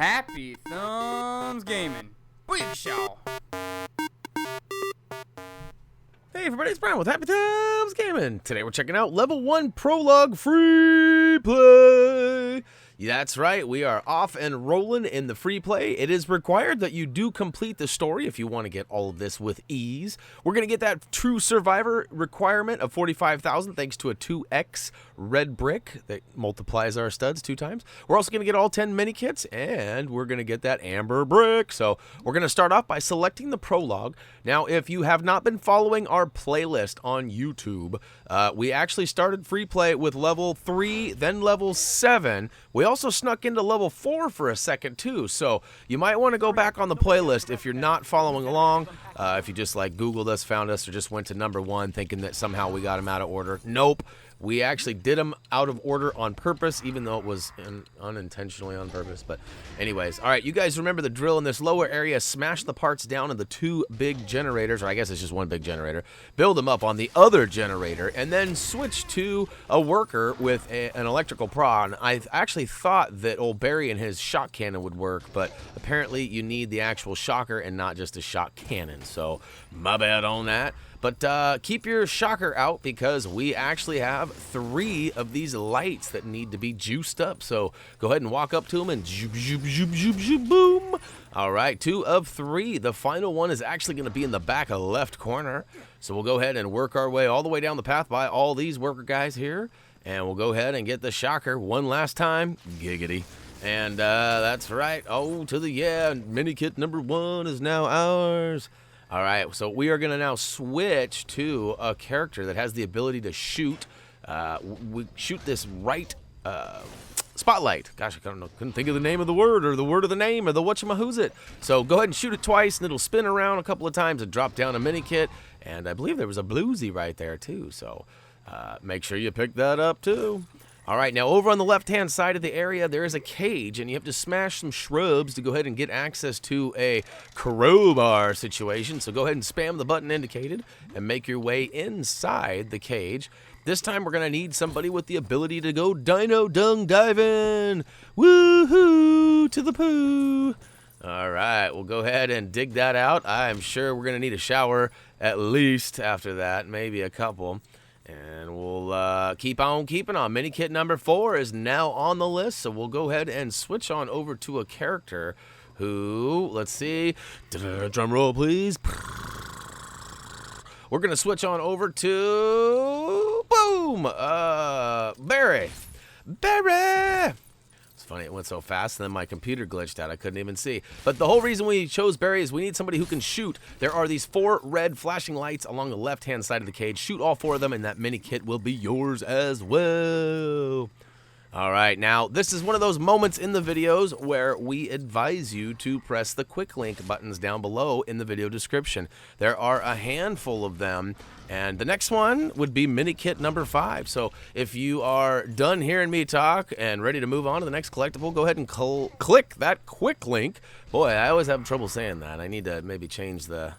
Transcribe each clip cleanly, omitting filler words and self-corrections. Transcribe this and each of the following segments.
Happy Thumbs Gaming. Big show. Hey everybody, it's Brian with Happy Thumbs Gaming. Today we're checking out Level 1 Prologue Free Play. That's right, we are off and rolling in the free play. It is required that you do complete the story if you want to get all of this with ease. We're going to get that true survivor requirement of 45,000 thanks to a 2x red brick that multiplies our studs 2 times. We're also going to get all 10 mini kits, and we're going to get that amber brick. So we're going to start off by selecting the prologue. Now, if you have not been following our playlist on YouTube, we actually started free play with level 3, then level 7. We also snuck into level 4 for a second too, so you might want to go back on the playlist if you're not following along. If you just like Googled us, found us, or just went to number 1 thinking that somehow we got them out of order. Nope. We actually did them out of order on purpose, even though it was unintentionally on purpose. But anyways, all right, you guys remember the drill in this lower area. Smash the parts down in the 2 big generators, or I guess it's just 1 big generator. Build them up on the other generator, and then switch to a worker with an electrical prod. I actually thought that old Barry and his shock cannon would work, but apparently you need the actual shocker and not just a shock cannon. So my bad on that. But keep your shocker out because we actually have 3 of these lights that need to be juiced up. So go ahead and walk up to them and zoop, zoop, zoop, zoop, zoop, boom. All right, 2 of 3. The final one is actually going to be in the back left corner. So we'll go ahead and work our way all the way down the path by all these worker guys here. And we'll go ahead and get the shocker one last time. Giggity. And that's right. Oh, to the yeah. Mini kit number 1 is now ours. All right, so we are going to now switch to a character that has the ability to shoot. We shoot this right spotlight. Gosh, I couldn't think of the name of the word or the word of the name or the whatchamahoosit. So go ahead and shoot it twice, and it'll spin around a couple of times and drop down a mini kit. And I believe there was a bluesy right there too. So make sure you pick that up too. All right, now over on the left-hand side of the area, there is a cage, and you have to smash some shrubs to go ahead and get access to a crowbar situation. So go ahead and spam the button indicated and make your way inside the cage. This time we're going to need somebody with the ability to go dino dung diving. Woohoo to the poo. All right, we'll go ahead and dig that out. I'm sure we're going to need a shower at least after that, maybe a couple. And we'll keep on keeping on. Mini kit number 4 is now on the list, so we'll go ahead and switch on over to a character who, let's see, drum roll please. We're going to switch on over to, boom, Barry. Barry! It's funny, it went so fast, and then my computer glitched out. I couldn't even see. But the whole reason we chose Barry is we need somebody who can shoot. There are these 4 red flashing lights along the left-hand side of the cage. Shoot all 4 of them, and that mini kit will be yours as well. All right, now, this is one of those moments in the videos where we advise you to press the quick link buttons down below in the video description. There are a handful of them, and the next one would be mini kit number 5. So if you are done hearing me talk and ready to move on to the next collectible, go ahead and click that quick link. Boy, I always have trouble saying that. I need to maybe change the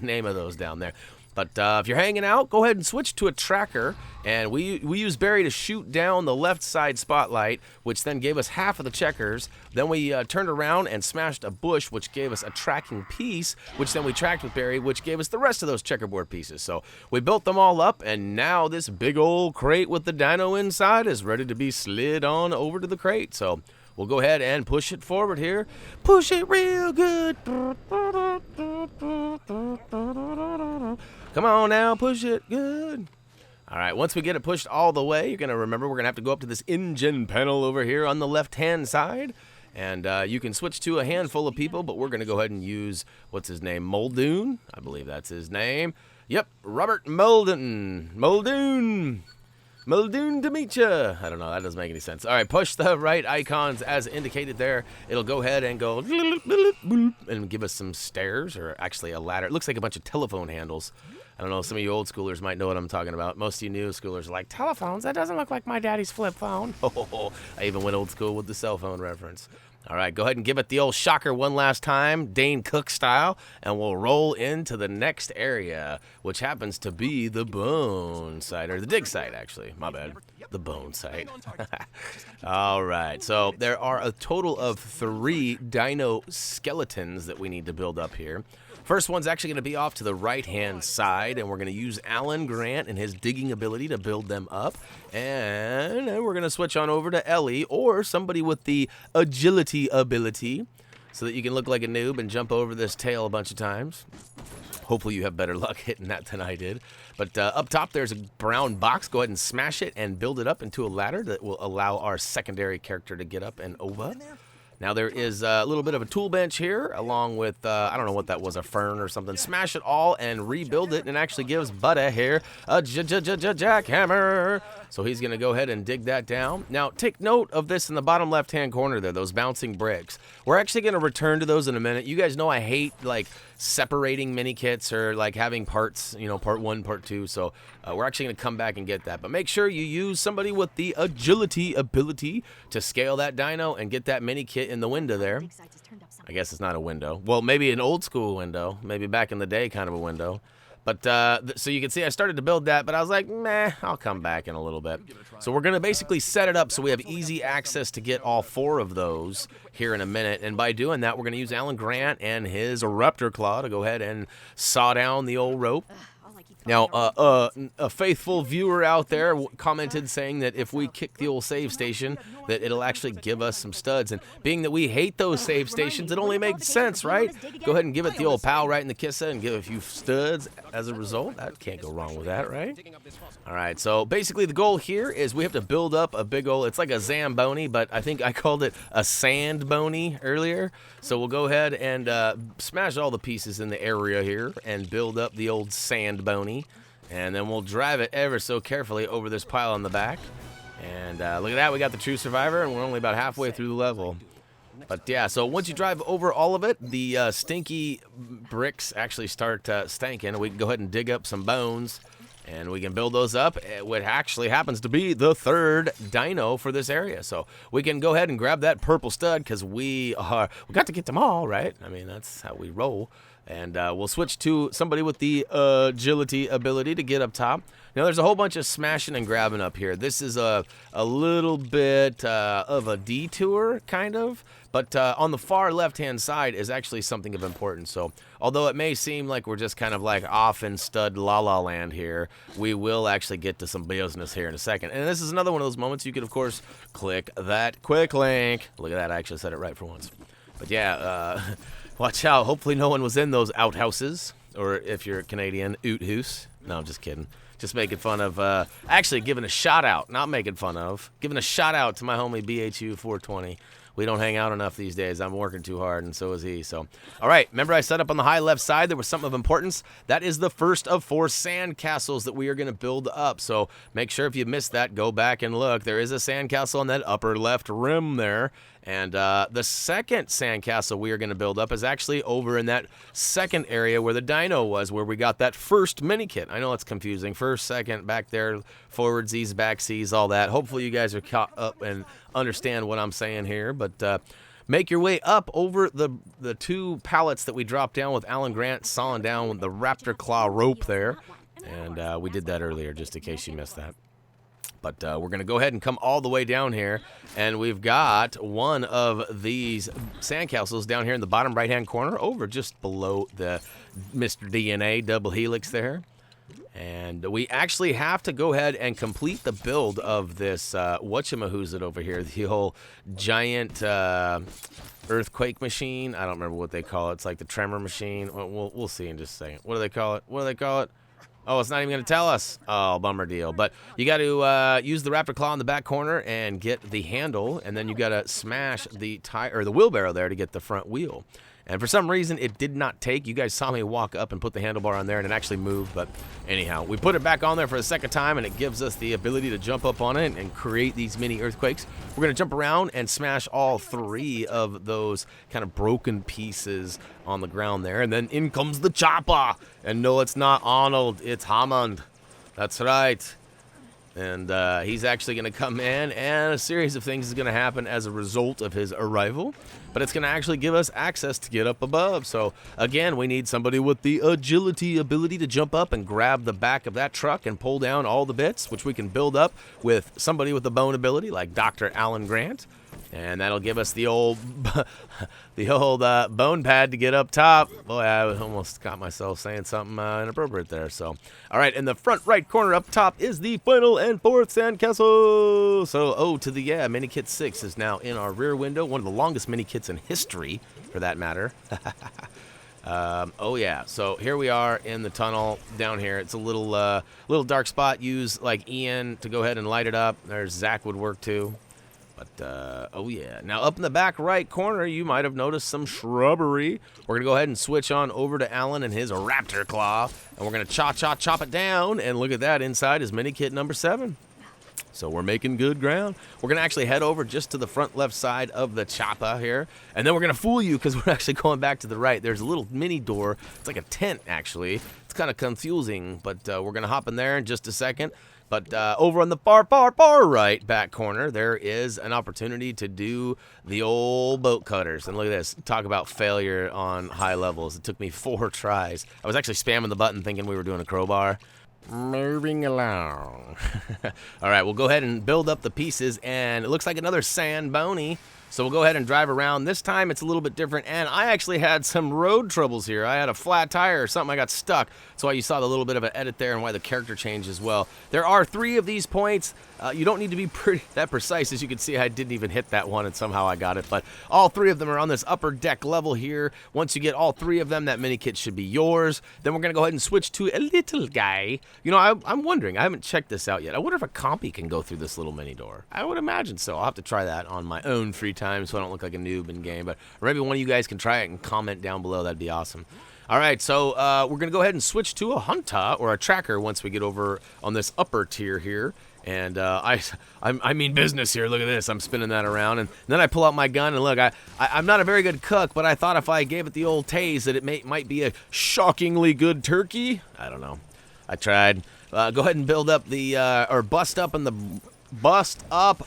name of those down there. But if you're hanging out, go ahead and switch to a tracker, and we use Barry to shoot down the left side spotlight, which then gave us half of the checkers. Then we turned around and smashed a bush, which gave us a tracking piece, which then we tracked with Barry, which gave us the rest of those checkerboard pieces. So we built them all up, and now this big old crate with the dino inside is ready to be slid on over to the crate. So we'll go ahead and push it forward here. Push it real good. Come on now, push it good. All right, once we get it pushed all the way, you're going to remember we're going to have to go up to this engine panel over here on the left-hand side. And you can switch to a handful of people, but we're going to go ahead and use, what's his name, Muldoon? I believe that's his name. Yep, Robert Muldoon. Muldoon to meet ya. I don't know, that doesn't make any sense. All right, push the right icons as indicated there. It'll go ahead and go and give us some stairs, or actually a ladder. It looks like a bunch of telephone handles. I don't know, some of you old schoolers might know what I'm talking about. Most of you new schoolers are like, telephones? That doesn't look like my daddy's flip phone. I even went old school with the cell phone reference. All right, go ahead and give it the old shocker one last time, Dane Cook style, and we'll roll into the next area, which happens to be the bone site, or the dig site, actually. My bad. The bone site. All right, so there are a total of 3 dino skeletons that we need to build up here. First one's actually going to be off to the right-hand side, and we're going to use Alan Grant and his digging ability to build them up. And we're going to switch on over to Ellie, or somebody with the agility ability, so that you can look like a noob and jump over this tail a bunch of times. Hopefully you have better luck hitting that than I did. But up top there's a brown box. Go ahead and smash it and build it up into a ladder that will allow our secondary character to get up and over. Now there is a little bit of a tool bench here, along with, I don't know what that was, a fern or something. Smash it all and rebuild it, and it actually gives Buddy here a jackhammer. So he's going to go ahead and dig that down. Now, take note of this in the bottom left-hand corner there, those bouncing bricks. We're actually going to return to those in a minute. You guys know I hate, like, separating mini kits or, like, having parts, you know, part 1, part 2. So we're actually going to come back and get that. But make sure you use somebody with the agility ability to scale that dino and get that mini kit in the window there. I guess it's not a window. Well, maybe an old school window. Maybe back in the day kind of a window. But, so you can see I started to build that, but I was like, meh, I'll come back in a little bit. So we're going to basically set it up so we have easy access to get all 4 of those here in a minute. And by doing that, we're going to use Alan Grant and his Raptor Claw to go ahead and saw down the old rope. Now, a faithful viewer out there commented saying that if we kick the old save station, that it'll actually give us some studs. And being that we hate those save stations, it only makes sense, right? Go ahead and give it the old pal right in the kissa and give a few studs as a result. That can't go wrong with that, right? All right, so basically the goal here is we have to build up a big old, it's like a Zamboni, but I think I called it a sand bony earlier. So we'll go ahead and smash all the pieces in the area here and build up the old sand bony. And then we'll drive it ever so carefully over this pile on the back. And look at that, we got the true survivor, and we're only about halfway through the level. But yeah, so once you drive over all of it, the stinky bricks actually start stanking. We can go ahead and dig up some bones, and we can build those up. What actually happens to be the 3rd dino for this area. So we can go ahead and grab that purple stud, because we got to get them all, right? I mean, that's how we roll. And we'll switch to somebody with the agility ability to get up top. Now, there's a whole bunch of smashing and grabbing up here. This is a little bit of a detour, kind of. But on the far left-hand side is actually something of importance. So, although it may seem like we're just kind of like off in stud la-la land here, we will actually get to some business here in a second. And this is another one of those moments you could, of course, click that quick link. Look at that, I actually said it right for once. But yeah, watch out. Hopefully no one was in those outhouses, or if you're Canadian, outhouse. No, I'm just kidding. Just making fun of, actually giving a shout out, not making fun of, giving a shout out to my homie BHU 420. We don't hang out enough these days. I'm working too hard, and so is he. So, all right, remember I set up on the high left side, there was something of importance. That is the first of 4 sand castles that we are going to build up. So make sure if you missed that, go back and look. There is a sand castle on that upper left rim there. And the second sandcastle we are going to build up is actually over in that second area where the dino was, where we got that first mini kit. I know it's confusing. First, second, back there, forward Z's, back C's, all that. Hopefully you guys are caught up and understand what I'm saying here. But make your way up over the 2 pallets that we dropped down with Alan Grant sawing down with the Raptor Claw rope there. And we did that earlier, just in case you missed that. But we're going to go ahead and come all the way down here, and we've got one of these sandcastles down here in the bottom right-hand corner over just below the Mr. DNA double helix there. And we actually have to go ahead and complete the build of this whatchamahoozit over here, the whole giant earthquake machine. I don't remember what they call it. It's like the tremor machine. We'll see in just a second. What do they call it? What do they call it? Oh, it's not even going to tell us. Oh, bummer deal. But you got to use the Raptor Claw in the back corner and get the handle, and then you got to smash the tire or the wheelbarrow there to get the front wheel. And for some reason, it did not take. You guys saw me walk up and put the handlebar on there, and it actually moved. But anyhow, we put it back on there for a second time, and it gives us the ability to jump up on it and create these mini earthquakes. We're going to jump around and smash all 3 of those kind of broken pieces on the ground there. And then in comes the chopper. And no, it's not Arnold. It's Hammond. That's right. And he's actually going to come in, and a series of things is going to happen as a result of his arrival. But it's going to actually give us access to get up above. So, again, we need somebody with the agility ability to jump up and grab the back of that truck and pull down all the bits, which we can build up with somebody with the bone ability like Dr. Alan Grant. And that'll give us the old bone pad to get up top. Boy, I almost caught myself saying something inappropriate there. So, all right, in the front right corner up top is the final and fourth sandcastle. So, to the Minikit 6 is now in our rear window. One of the longest Minikits in history, for that matter. So here we are in the tunnel down here. It's a little dark spot. Use like Ian to go ahead and light it up. There's Zach would work too. But, now up in the back right corner, you might have noticed some shrubbery. We're going to go ahead and switch on over to Alan and his raptor claw, and we're going to chop it down, and look at that. Inside is Minikit number 7. So we're making good ground. We're going to actually head over just to the front left side of the chopper here, and then we're going to fool you because we're actually going back to the right. There's a little mini door. It's like a tent, actually. It's kind of confusing, but we're going to hop in there in just a second. But over on the far right back corner, there is an opportunity to do the old boat cutters. And look at this. Talk about failure on high levels. It took me 4 tries. I was actually spamming the button thinking we were doing a crowbar. Moving along. All right, we'll go ahead and build up the pieces. And it looks like another sand bony. So we'll go ahead and drive around. This time it's a little bit different, and I actually had some road troubles here. I had a flat tire or something. I got stuck. That's why you saw the little bit of an edit there and why the character changed as well. There are 3 of these points. You don't need to be that precise. As you can see, I didn't even hit that one, and somehow I got it. But all 3 of them are on this upper deck level here. Once you get all 3 of them, that mini kit should be yours. Then we're going to go ahead and switch to a little guy. You know, I'm wondering. I haven't checked this out yet. I wonder if a compy can go through this little mini door. I would imagine so. I'll have to try that on my own free time so I don't look like a noob in game. But maybe one of you guys can try it and comment down below. That'd be awesome. All right, so we're going to go ahead and switch to a hunter or a tracker once we get over on this upper tier here. And I mean business here. Look at this. I'm spinning that around. And then I pull out my gun. And look, I'm not a very good cook, but I thought if I gave it the old tase that it might be a shockingly good turkey. I don't know. I tried. Go ahead and build up the, or bust up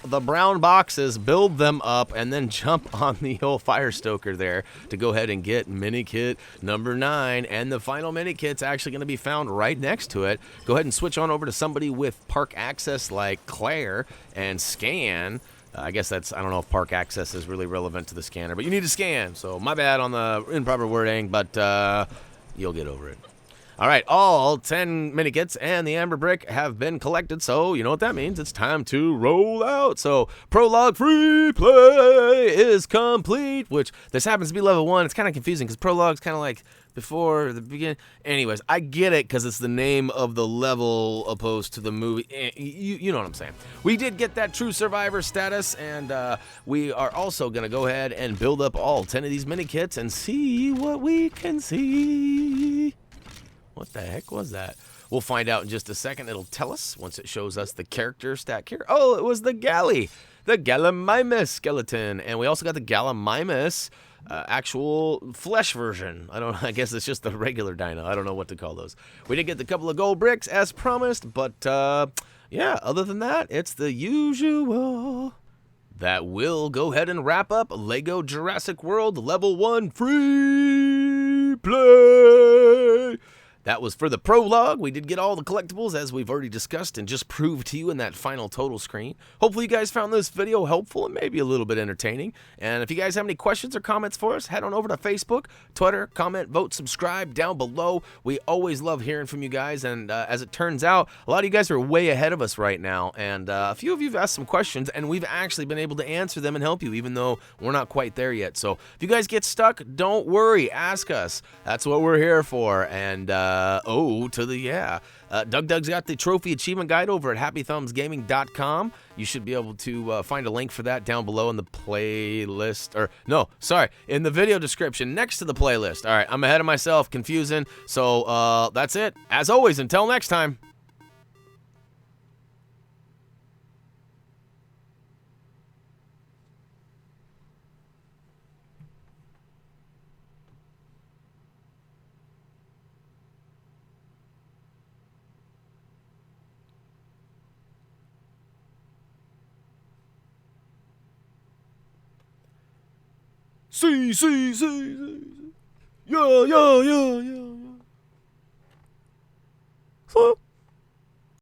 the brown boxes, build them up, and then jump on the old fire stoker there to go ahead and get mini kit number 9. And the final mini kit's actually going to be found right next to it. Go ahead and switch on over to somebody with park access like Claire and scan. I guess I don't know if park access is really relevant to the scanner, but you need to scan. So my bad on the improper wording, but you'll get over it. All right, all 10 minikits and the amber brick have been collected, so you know what that means. It's time to roll out. So Prologue free play is complete, which this happens to be level 1. It's kind of confusing because Prologue's kind of like before the beginning. Anyways, I get it because it's the name of the level opposed to the movie. You know what I'm saying. We did get that true survivor status, and we are also going to go ahead and build up all 10 of these minikits and see what we can see. What the heck was that? We'll find out in just a second. It'll tell us once it shows us the character stack here. Oh, it was the Galley, the Gallimimus skeleton. And we also got the Gallimimus actual flesh version. I guess it's just the regular dino. I don't know what to call those. We did get the couple of gold bricks as promised, but yeah, other than that, it's the usual. That will go ahead and wrap up Lego Jurassic World Level 1 free play. That was for the prologue. We did get all the collectibles, as we've already discussed and just proved to you in that final total screen. Hopefully you guys found this video helpful and maybe a little bit entertaining. And if you guys have any questions or comments for us, head on over to Facebook, Twitter, comment, vote, subscribe down below. We always love hearing from you guys. And as it turns out, a lot of you guys are way ahead of us right now. And a few of you have asked some questions, and we've actually been able to answer them and help you, even though we're not quite there yet. So if you guys get stuck, don't worry. Ask us. That's what we're here for. And Doug's got the trophy achievement guide over at HappyThumbsGaming.com. You should be able to find a link for that down below in the playlist, or no, sorry, in the video description next to the playlist. All right, I'm ahead of myself, confusing. So that's it. As always, until next time. See. Yeah.